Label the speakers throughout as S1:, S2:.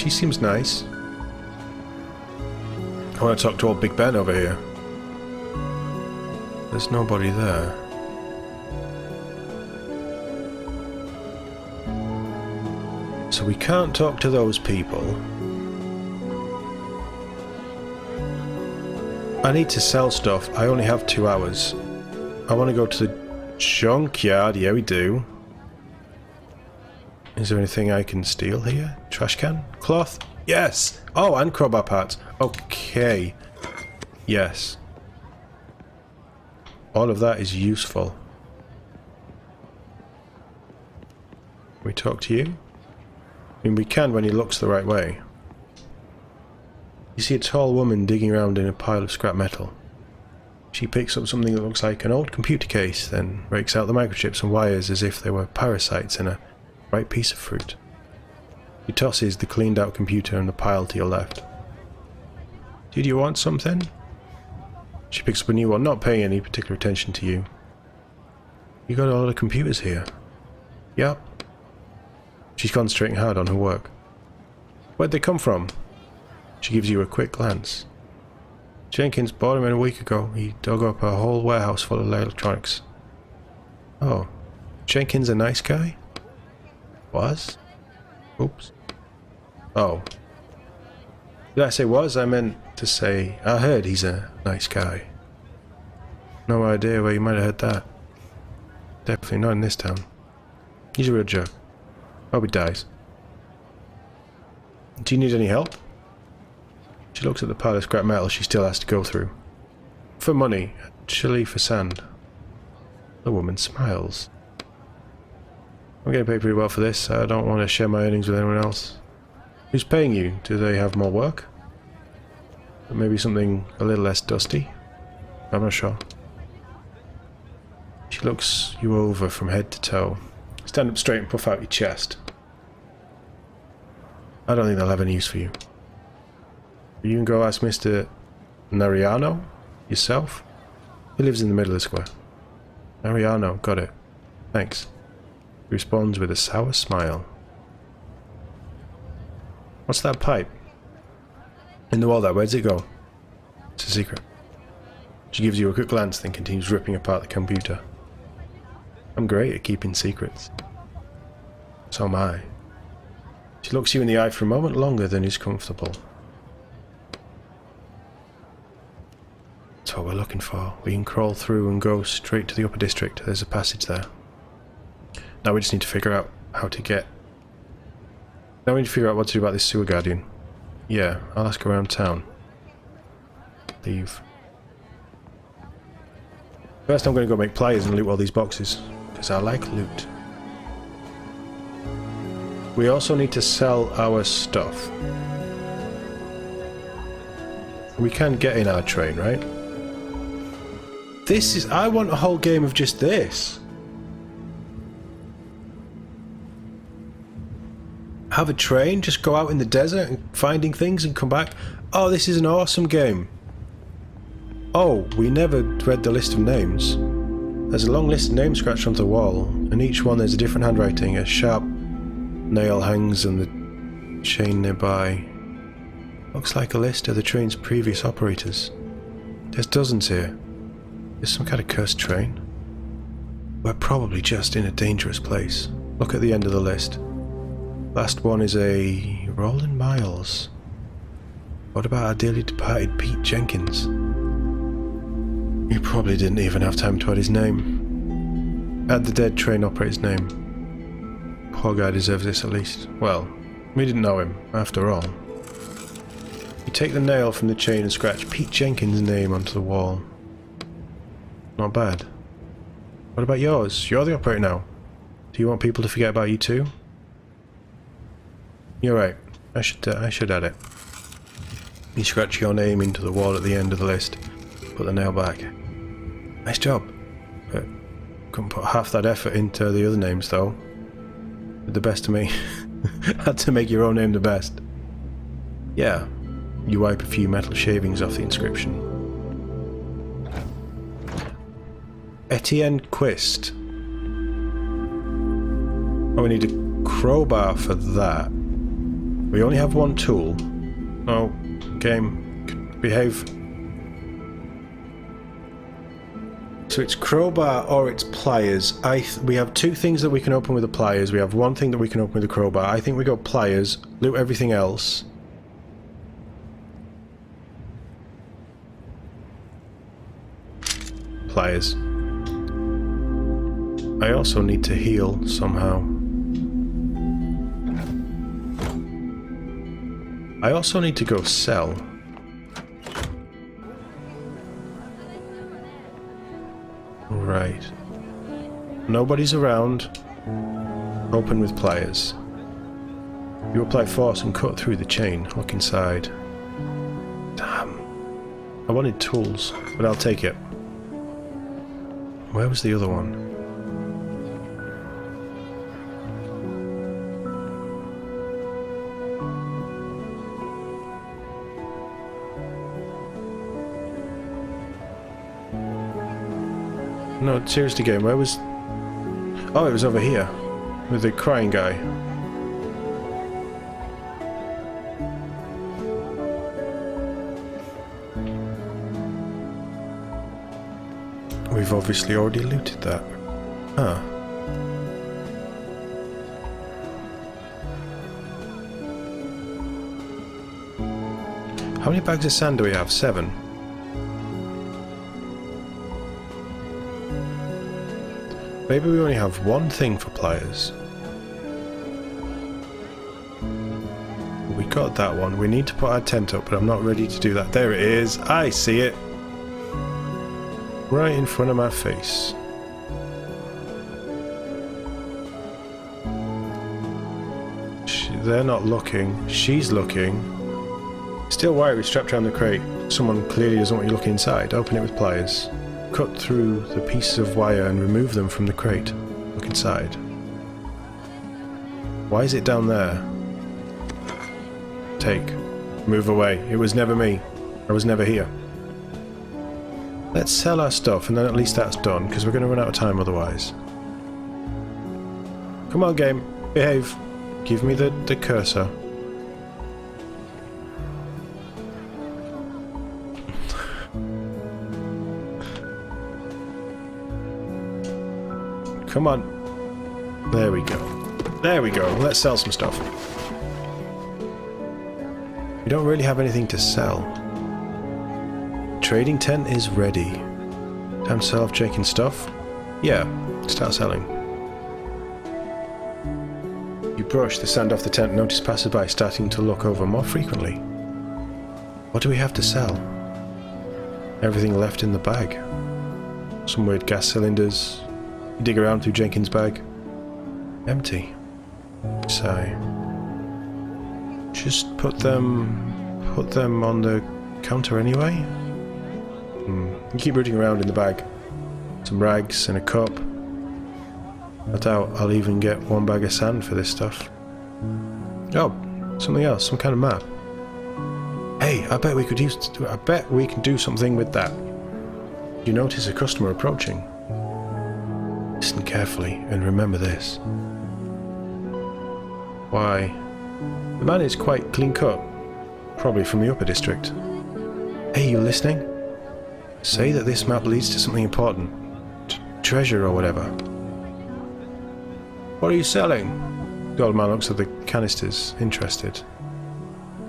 S1: She seems nice. I want to talk to old Big Ben over here. There's nobody there. So we can't talk to those people. I need to sell stuff. I only have 2 hours. I want to go to the junkyard. Yeah, we do. Is there anything I can steal here? Trash can? Cloth? Yes! Oh, and crowbar parts. Okay. Yes. All of that is useful. Can we talk to you? I mean, we can when he looks the right way. You see a tall woman digging around in a pile of scrap metal. She picks up something that looks like an old computer case, then rakes out the microchips and wires as if they were parasites in a ripe piece of fruit. She tosses the cleaned out computer in the pile to your left. Did you want something? She picks up a new one, not paying any particular attention to you. You got a lot of computers here. Yep. She's concentrating hard on her work. Where'd they come from? She gives you a quick glance. Jenkins bought him in a week ago. He dug up a whole warehouse full of electronics. Oh. Jenkins a nice guy? Was? Oops. Oh. Did I say was? I meant to say I heard he's a nice guy. No idea where you might have heard that. Definitely not in this town. He's a real jerk. Hope he dies. Do you need any help? She looks at the pile of scrap metal she still has to go through. For money, actually for sand. The woman smiles. I'm getting paid pretty well for this. I don't want to share my earnings with anyone else. Who's paying you? Do they have more work? Or maybe something a little less dusty? I'm not sure. She looks you over from head to toe. Stand up straight and puff out your chest. I don't think they'll have any use for you. You can go ask Mr. Nariano yourself. He lives in the middle of the square. Nariano, got it. Thanks. He responds with a sour smile. What's that pipe? In the wall there, where does it go? It's a secret. She gives you a quick glance, then continues ripping apart the computer. I'm great at keeping secrets. So am I. She looks you in the eye for a moment longer than is comfortable. That's what we're looking for. We can crawl through and go straight to the upper district. There's a passage there. Now we just need to figure out how to get... Now we need to figure out what to do about this sewer guardian. Yeah, I'll ask around town. Leave. First I'm going to go make pliers and loot all these boxes. Because I like loot. We also need to sell our stuff. We can get in our train, right? This is... I want a whole game of just this. Have a train, just go out in the desert and finding things and come back. Oh, this is an awesome game. Oh, we never read the list of names. There's a long list of names scratched onto the wall, and each one there's a different handwriting. A sharp nail hangs on the chain nearby. Looks like a list of the train's previous operators. There's dozens here. There's some kind of cursed train. We're probably just in a dangerous place. Look at the end of the list. Last one is a Roland Miles. What about our dearly departed Pete Jenkins? You probably didn't even have time to add his name. Add the dead train operator's name. Poor guy deserves this at least. Well, we didn't know him, after all. You take the nail from the chain and scratch Pete Jenkins' name onto the wall. Not bad. What about yours? You're the operator now. Do you want people to forget about you too? You're right. I should add it. You scratch your name into the wall at the end of the list. Put the nail back. Nice job. But couldn't put half that effort into the other names though. Did the best of me. Had to make your own name the best. Yeah. You wipe a few metal shavings off the inscription. Etienne Quist. Oh, we need a crowbar for that. We only have one tool. Oh, game, behave. So it's crowbar or it's pliers. We have two things that we can open with the pliers. We have one thing that we can open with the crowbar. I think we go pliers, loot everything else. Pliers. I also need to heal somehow. I also need to go sell. Right. Nobody's around. Open with pliers. You apply force and cut through the chain. Look inside. Damn. I wanted tools, but I'll take it. Where was the other one? No, seriously game, where was... Oh, it was over here. With the crying guy. We've obviously already looted that. Huh. How many bags of sand do we have? 7. Maybe we only have one thing for pliers. We got that one. We need to put our tent up, but I'm not ready to do that. There it is. I see it. Right in front of my face. They're not looking. She's looking. Steel wire is strapped around the crate. Someone clearly doesn't want you looking inside. Open it with pliers. Cut through the pieces of wire and remove them from the crate. Look inside. Why is it down there? Take. Move away. It was never me. I was never here. Let's sell our stuff and then at least that's done, because we're going to run out of time otherwise. Come on game. Behave. Give me the cursor. Come on. There we go. There we go. Let's sell some stuff. We don't really have anything to sell. Trading tent is ready. Time to sell off Jake's stuff? Yeah, start selling. You brush the sand off the tent and notice passersby starting to look over more frequently. What do we have to sell? Everything left in the bag. Some weird gas cylinders. You dig around through Jenkins' bag. Empty. Sigh. Just put them on the counter anyway? You keep rooting around in the bag. Some rags and a cup. I doubt I'll even get one bag of sand for this stuff. Oh, something else, some kind of map. Hey, I bet we can do something with that. You notice a customer approaching. Listen carefully and remember this. Why? The man is quite clean cut. Probably from the upper district. Hey, you listening? Say that this map leads to something important. Treasure or whatever. What are you selling? The old man looks at the canisters, interested.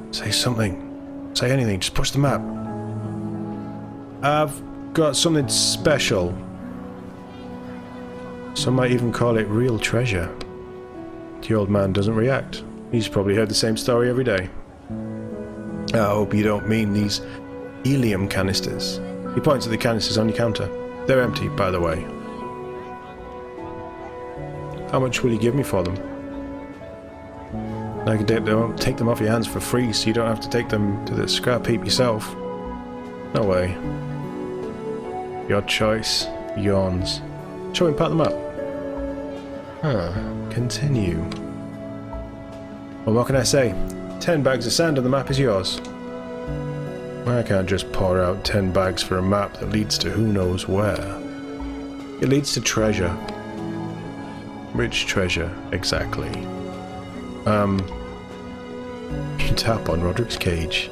S1: Say something. Say anything, just push the map. I've got something special. Some might even call it real treasure. The old man doesn't react. He's probably heard the same story every day. I hope you don't mean these helium canisters. He points at the canisters on your counter. They're empty, by the way. How much will you give me for them? I can take them off your hands for free, so you don't have to take them to the scrap heap yourself. No way. Your choice. Yawns. Shall we pack them up? Continue. Well, what can I say? 10 bags of sand on the map is yours. I can't just pour out 10 bags for a map that leads to who knows where. It leads to treasure. Which treasure, exactly? You tap on Roderick's cage.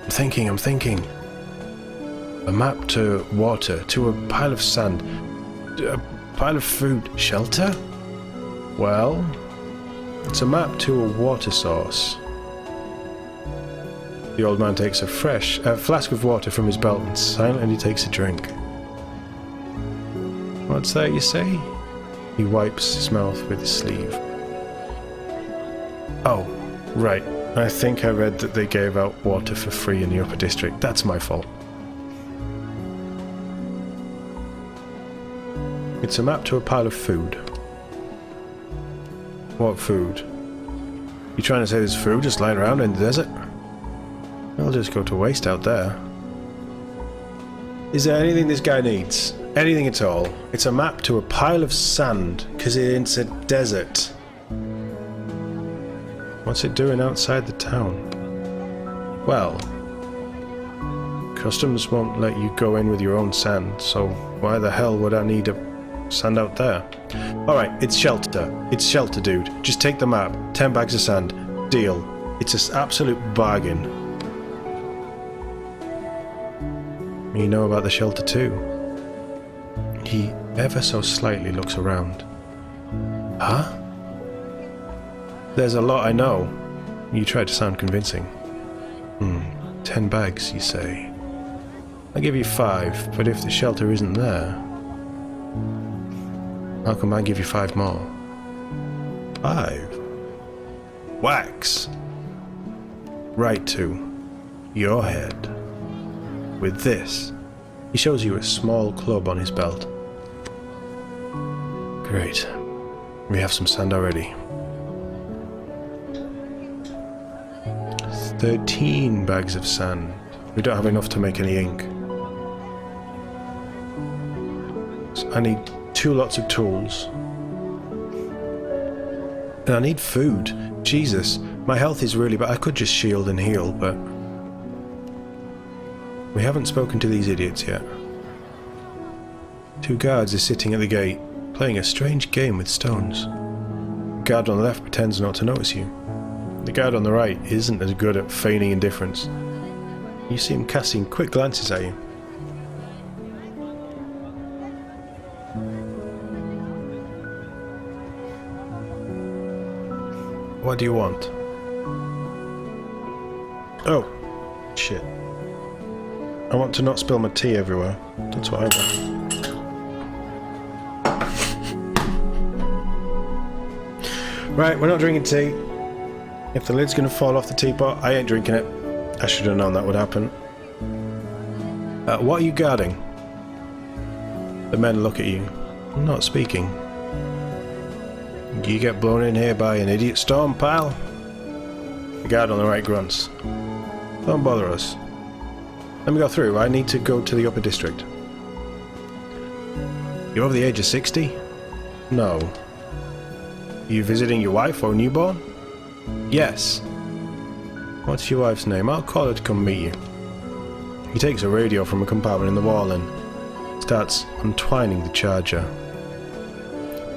S1: I'm thinking. A map to water, to a pile of sand, a pile of food. Shelter? Well, it's a map to a water source. The old man takes a flask of water from his belt and silently takes a drink. What's that you say? He wipes his mouth with his sleeve. Oh, right. I think I read that they gave out water for free in the upper district. That's my fault. It's a map to a pile of food. What food? You trying to say there's food just lying around in the desert? I'll just go to waste out there. Is there anything this guy needs? Anything at all? It's a map to a pile of sand, because it's a desert. What's it doing outside the town? Well, customs won't let you go in with your own sand, so why the hell would I need a sand out there? Alright, it's shelter. It's shelter, dude. Just take the map. 10 bags of sand. Deal. It's an absolute bargain. You know about the shelter too. He ever so slightly looks around. Huh? There's a lot I know. You try to sound convincing. 10 bags, you say. I'll give you 5, but if the shelter isn't there, how come I give you 5 more? 5? Wax! Right to your head. With this, he shows you a small club on his belt. Great. We have some sand already. 13 bags of sand. We don't have enough to make any ink. So I need 2 lots of tools. And I need food. Jesus, my health is really bad. I could just shield and heal, but we haven't spoken to these idiots yet. 2 guards are sitting at the gate, playing a strange game with stones. The guard on the left pretends not to notice you. The guard on the right isn't as good at feigning indifference. You see him casting quick glances at you. What do you want? Oh, shit. I want to not spill my tea everywhere. That's what I want. Right, we're not drinking tea. If the lid's gonna fall off the teapot, I ain't drinking it. I should have known that would happen. What are you guarding? The men look at you, not speaking. You get blown in here by an idiot storm, pal? The guard on the right grunts. Don't bother us. Let me go through. I need to go to the upper district. You're over the age of 60? No. You visiting your wife or newborn? Yes. What's your wife's name? I'll call her to come meet you. He takes a radio from a compartment in the wall and starts untwining the charger.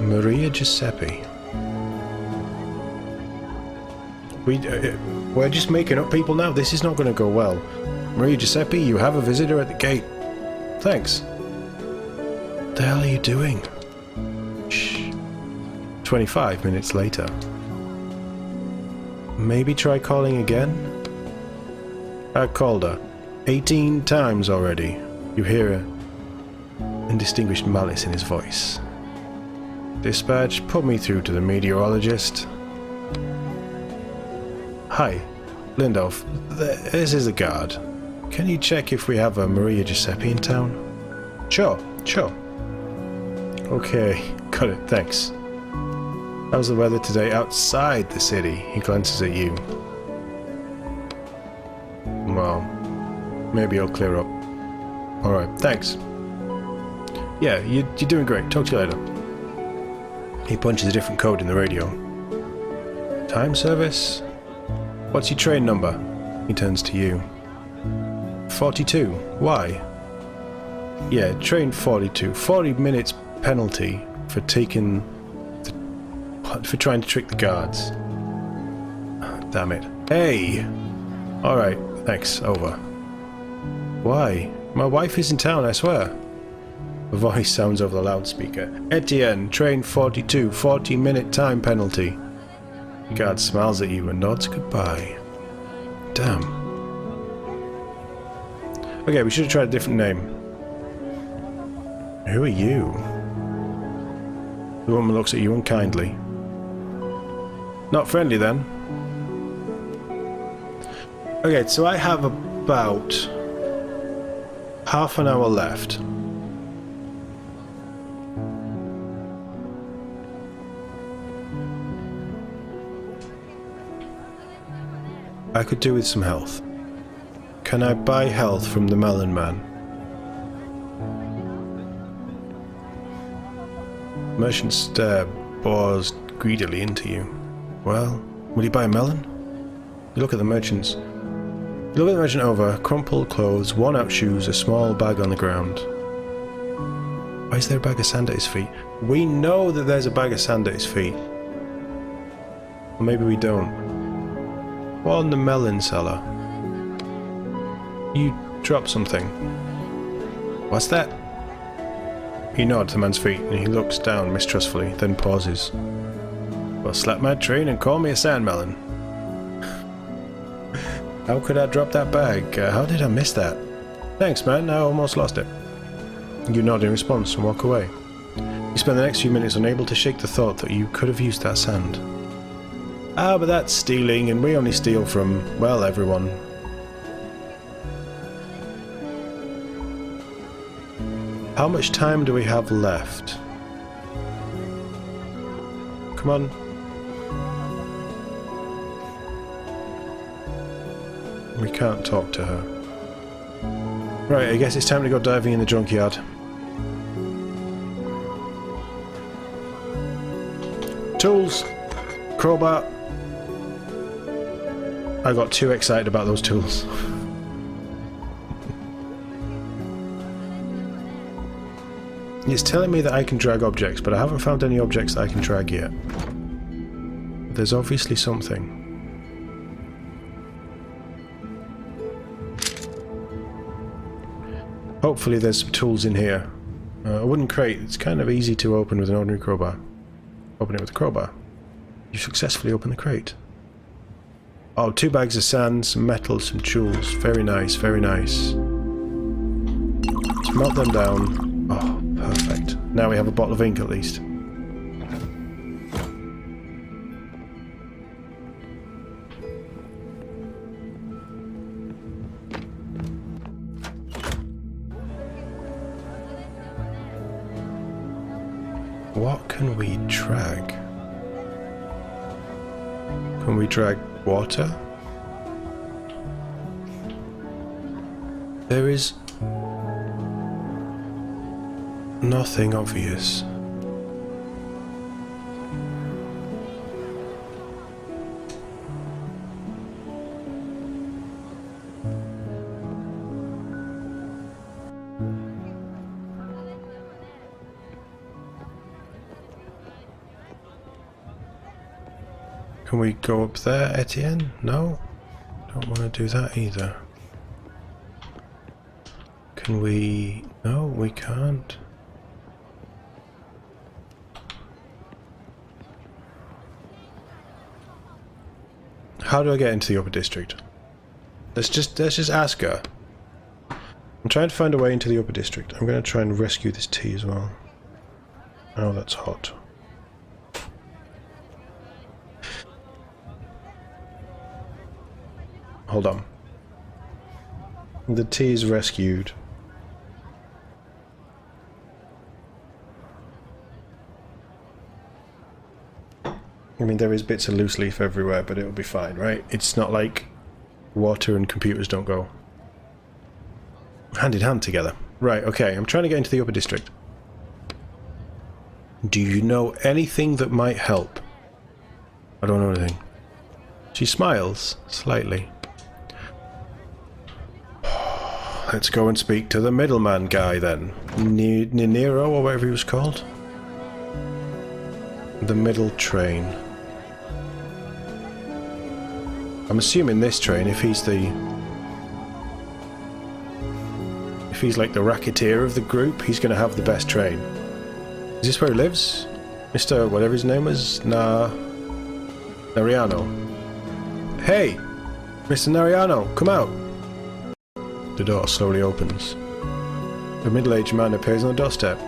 S1: Maria Giuseppe. We're just making up people now. This is not going to go well. Maria Giuseppe, you have a visitor at the gate. Thanks. What the hell are you doing? Shh. 25 minutes later. Maybe try calling again? I called her 18 times already. You hear indistinguished malice in his voice. Dispatch, put me through to the meteorologist. Hi, Lindolf. This is the guard. Can you check if we have a Maria Giuseppe in town? Sure. Okay, got it, thanks. How's the weather today outside the city? He glances at you. Well, maybe it'll clear up. Alright, thanks. Yeah, you're doing great. Talk to you later. He punches a different code in the radio. Time service? What's your train number? He turns to you. 42. Why? Yeah, train 42. 40 minutes penalty for trying to trick the guards. Damn it. Hey! Alright, thanks. Over. Why? My wife is in town, I swear. A voice sounds over the loudspeaker. Etienne, train 42, 40-minute time penalty. The guard smiles at you and nods goodbye. Damn. Okay, we should have tried a different name. Who are you? The woman looks at you unkindly. Not friendly then. Okay, so I have about half an hour left. I could do with some health. Can I buy health from the melon man? Merchant stare bores greedily into you. Well, will you buy a melon? You look at the merchants. You look at the merchant over, crumpled clothes, worn out shoes, a small bag on the ground. Why is there a bag of sand at his feet? We know that there's a bag of sand at his feet. Or maybe we don't. What on the melon seller? You dropped something. What's that? He nods to the man's feet and he looks down mistrustfully, then pauses. Well, slap my train and call me a sandmelon. How could I drop that bag? How did I miss that? Thanks, man. I almost lost it. You nod in response and walk away. You spend the next few minutes unable to shake the thought that you could have used that sand. Ah, but that's stealing, and we only steal from, well, everyone. How much time do we have left? Come on. We can't talk to her. Right, I guess it's time to go diving in the junkyard. Tools! Crowbar! I got too excited about those tools. It's telling me that I can drag objects, but I haven't found any objects that I can drag yet. There's obviously something. Hopefully there's some tools in here. A wooden crate. It's kind of easy to open with an ordinary crowbar. Open it with a crowbar. You successfully open the crate. Oh, 2 bags of sand, some metal, some tools. Very nice, very nice. Let's melt them down. Oh, perfect. Now we have a bottle of ink at least. What can we drag? Can we drag water? There is nothing obvious. Can we go up there, Etienne? No? Don't want to do that either. Can we... No, we can't. How do I get into the upper district? Let's just ask her. I'm trying to find a way into the upper district. I'm going to try and rescue this tea as well. Oh, that's hot. Hold on. The tea is rescued. I mean, there is bits of loose leaf everywhere, but it'll be fine, right? It's not like water and computers don't go hand in hand together. Right, okay, I'm trying to get into the upper district. Do you know anything that might help? I don't know anything. She smiles slightly. Let's go and speak to the middleman guy then. Nero or whatever he was called. The middle train. I'm assuming this train, if he's like the racketeer of the group, he's going to have the best train. Is this where he lives? Mr. whatever his name is? Nariano. Hey! Mr. Nariano, come out! The door slowly opens. A middle-aged man appears on the doorstep.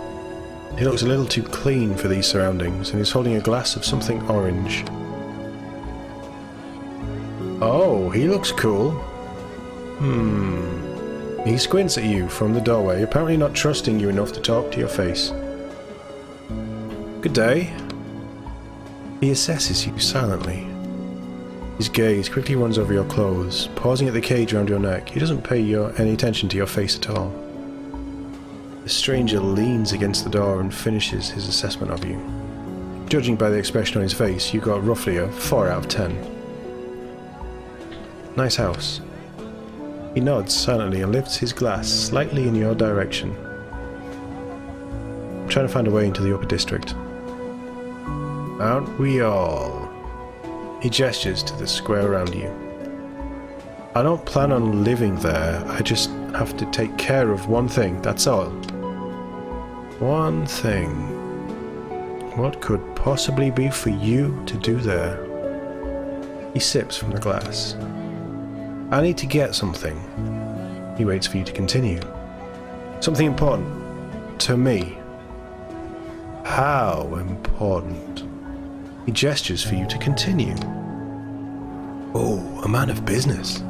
S1: He looks a little too clean for these surroundings, and is holding a glass of something orange. Oh, he looks cool. He squints at you from the doorway, apparently not trusting you enough to talk to your face. Good day. He assesses you silently. His gaze quickly runs over your clothes, pausing at the cage around your neck. He doesn't pay any attention to your face at all. The stranger leans against the door and finishes his assessment of you. Judging by the expression on his face, you got roughly a 4 out of 10. Nice house. He nods silently and lifts his glass slightly in your direction. I'm trying to find a way into the upper district. Aren't we all? He gestures to the square around you. I don't plan on living there, I just have to take care of one thing, that's all. One thing. What could possibly be for you to do there? He sips from the glass. I need to get something. He waits for you to continue. Something important. To me. How important? He gestures for you to continue. Oh, a man of business.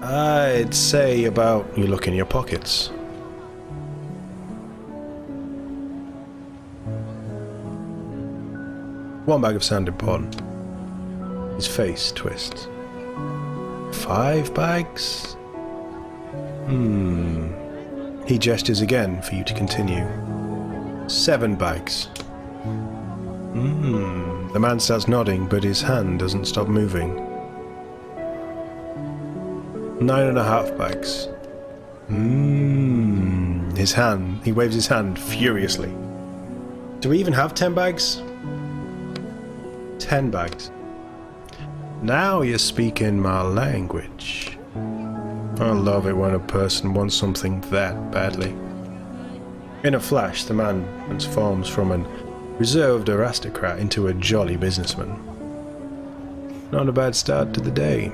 S1: I'd say about... You look in your pockets. One bag of sand important. His face twists. 5 bags? He gestures again for you to continue. 7 bags. The man starts nodding, but his hand doesn't stop moving. 9.5 bags. He waves his hand furiously. Do we even have 10 bags? 10 bags. Now you're speaking my language. I love it when a person wants something that badly. In a flash, the man transforms from an reserved aristocrat into a jolly businessman. Not a bad start to the day.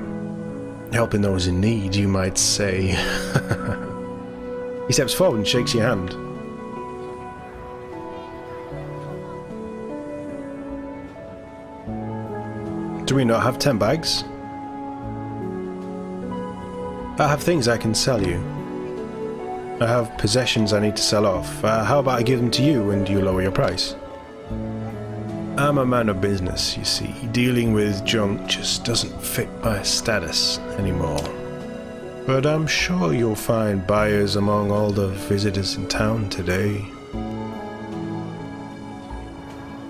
S1: Helping those in need, you might say. He steps forward and shakes your hand. Do we not have 10 bags? I have things I can sell you. I have possessions I need to sell off. How about I give them to you and you lower your price? I'm a man of business, you see. Dealing with junk just doesn't fit my status anymore. But I'm sure you'll find buyers among all the visitors in town today.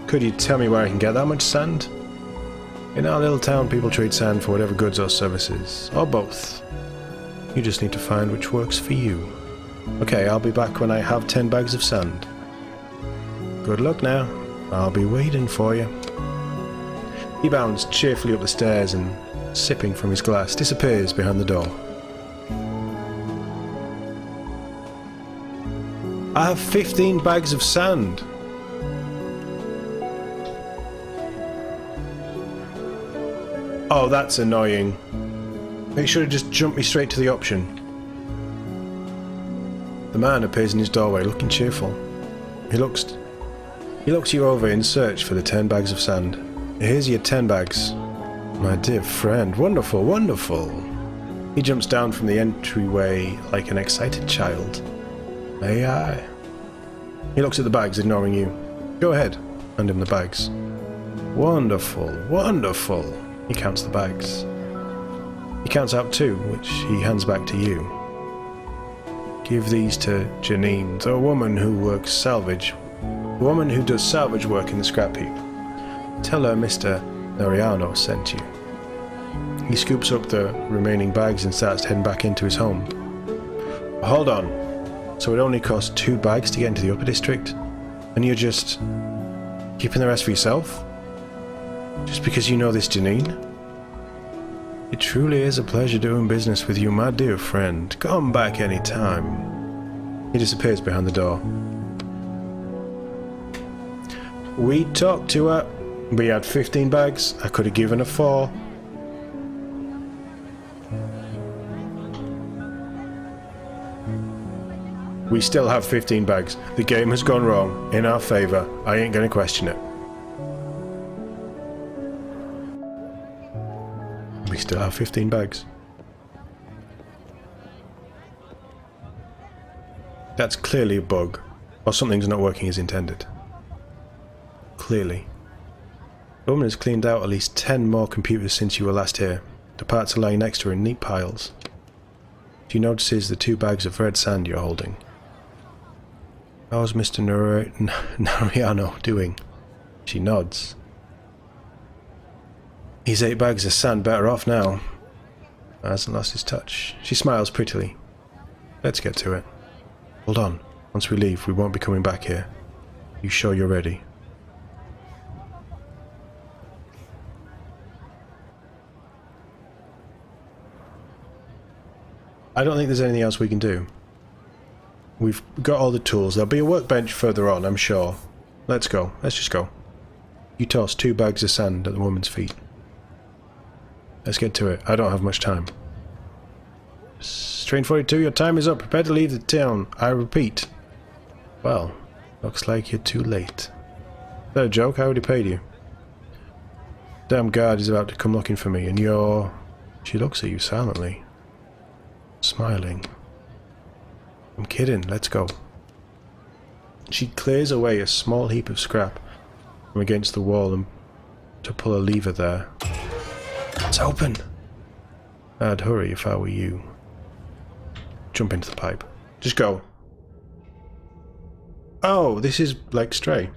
S1: Could you tell me where I can get that much sand? In our little town, people trade sand for whatever goods or services, or both. You just need to find which works for you. Okay, I'll be back when I have 10 bags of sand. Good luck now. I'll be waiting for you. He bounds cheerfully up the stairs and, sipping from his glass, disappears behind the door. I have 15 bags of sand. Oh, that's annoying. They should have just jumped me straight to the option. The man appears in his doorway, looking cheerful. He looks you over in search for the 10 bags of sand. Here's your 10 bags. My dear friend, wonderful, wonderful. He jumps down from the entryway like an excited child. May I? He looks at the bags, ignoring you. Go ahead, hand him the bags. Wonderful, wonderful. He counts the bags. He counts out 2, which he hands back to you. Give these to Janine, the woman who works salvage. The woman who does salvage work in the scrap heap. Tell her Mr. Nariano sent you. He scoops up the remaining bags and starts heading back into his home. Hold on. So it only costs 2 bags to get into the upper district? And you're just keeping the rest for yourself? Just because you know this Janine? It truly is a pleasure doing business with you, my dear friend. Come back any time. He disappears behind the door. We talked to her. We had 15 bags. I could have given her 4. We still have 15 bags. The game has gone wrong. In our favour. I ain't gonna question it. We still have 15 bags. That's clearly a bug. Or something's not working as intended. Clearly. The woman has cleaned out at least 10 more computers since you were last here. The parts are lying next to her in neat piles. She notices the 2 bags of red sand you're holding. How's Mr. Nariano doing? She nods. He's 8 bags of sand better off now. Hasn't lost his touch. She smiles prettily. Let's get to it. Hold on. Once we leave, we won't be coming back here. You sure you're ready? I don't think there's anything else we can do. We've got all the tools. There'll be a workbench further on, I'm sure. Let's go. Let's just go. You toss 2 bags of sand at the woman's feet. Let's get to it. I don't have much time. Train 42, your time is up. Prepare to leave the town. I repeat. Well, looks like you're too late. Is that a joke? I already paid you. Damn guard is about to come looking for me, and you're... She looks at you silently. Smiling. I'm kidding, let's go. She clears away a small heap of scrap from against the wall and to pull a lever there. It's open! I'd hurry if I were you. Jump into the pipe. Just go. Oh, this is like Stray.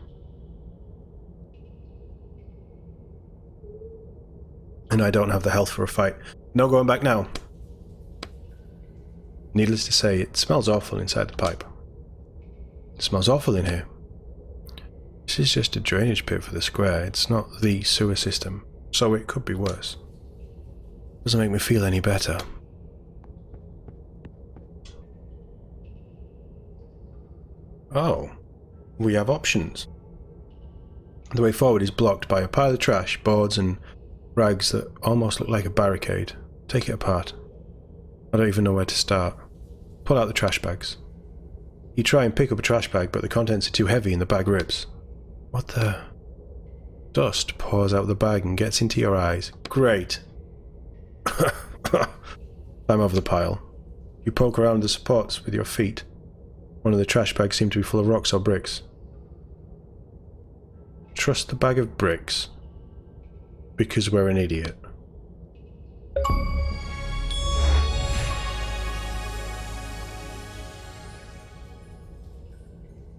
S1: And I don't have the health for a fight. No going back now. Needless to say, it smells awful inside the pipe. It smells awful in here. This is just a drainage pit for the square. It's not the sewer system, so it could be worse. Doesn't make me feel any better. Oh, we have options. The way forward is blocked by a pile of trash, boards and rags that almost look like a barricade. Take it apart. I don't even know where to start. Pull out the trash bags. You try and pick up a trash bag, but the contents are too heavy and the bag rips. What the... Dust pours out of the bag and gets into your eyes. Great. Climb over the pile. You poke around the supports with your feet. One of the trash bags seems to be full of rocks or bricks. Trust the bag of bricks. Because we're an idiot.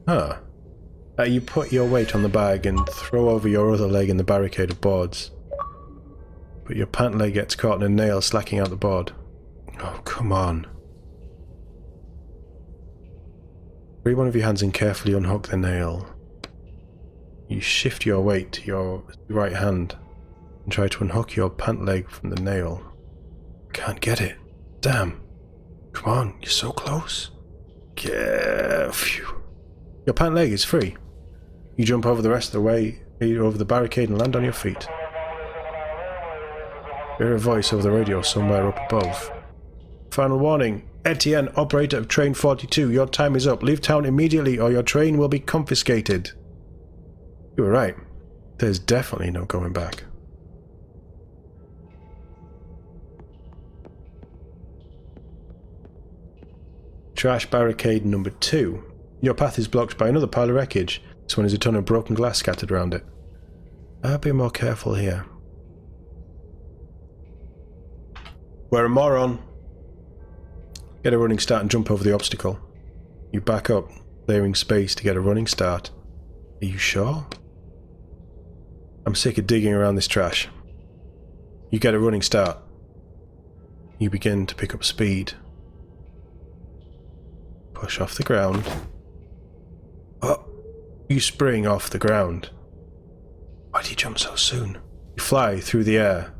S1: Huh. You put your weight on the bag and throw over your other leg in the barricade of boards. But your pant leg gets caught in a nail slacking out the board. Oh, come on. Free one of your hands and carefully unhook the nail. You shift your weight to your right hand and try to unhook your pant leg from the nail. Can't get it. Damn. Come on, you're so close. Phew. Your pant leg is free. You jump over the rest of the way over the barricade and land on your feet. You hear a voice over the radio somewhere up above. Final warning. Etienne, operator of train 42, your time is up. Leave town immediately or your train will be confiscated. You were right. There's definitely no going back. Trash barricade number 2. Your path is blocked by another pile of wreckage. This one is a ton of broken glass scattered around it. I'll be more careful here. We're a moron. Get a running start and jump over the obstacle. You back up, clearing space to get a running start. Are you sure? I'm sick of digging around this trash. You get a running start. You begin to pick up speed. Push off the ground. Oh, you spring off the ground. Why do you jump so soon? You fly through the air.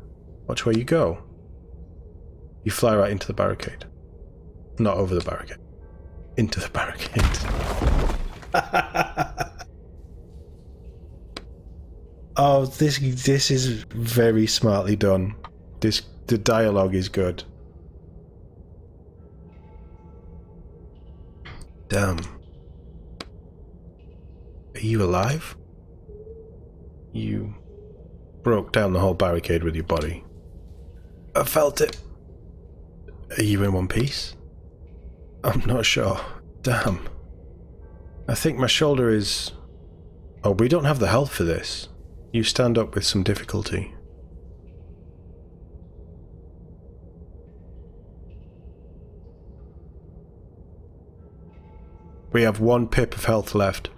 S1: Watch where you go. You fly right into the barricade. Not over the barricade. Into the barricade. Oh, this is very smartly done. The dialogue is good. Damn. Are you alive? You broke down the whole barricade with your body. I felt it. Are you in one piece? I'm not sure. Damn. I think my shoulder is... Oh, we don't have the health for this. You stand up with some difficulty. We have 1 pip of health left.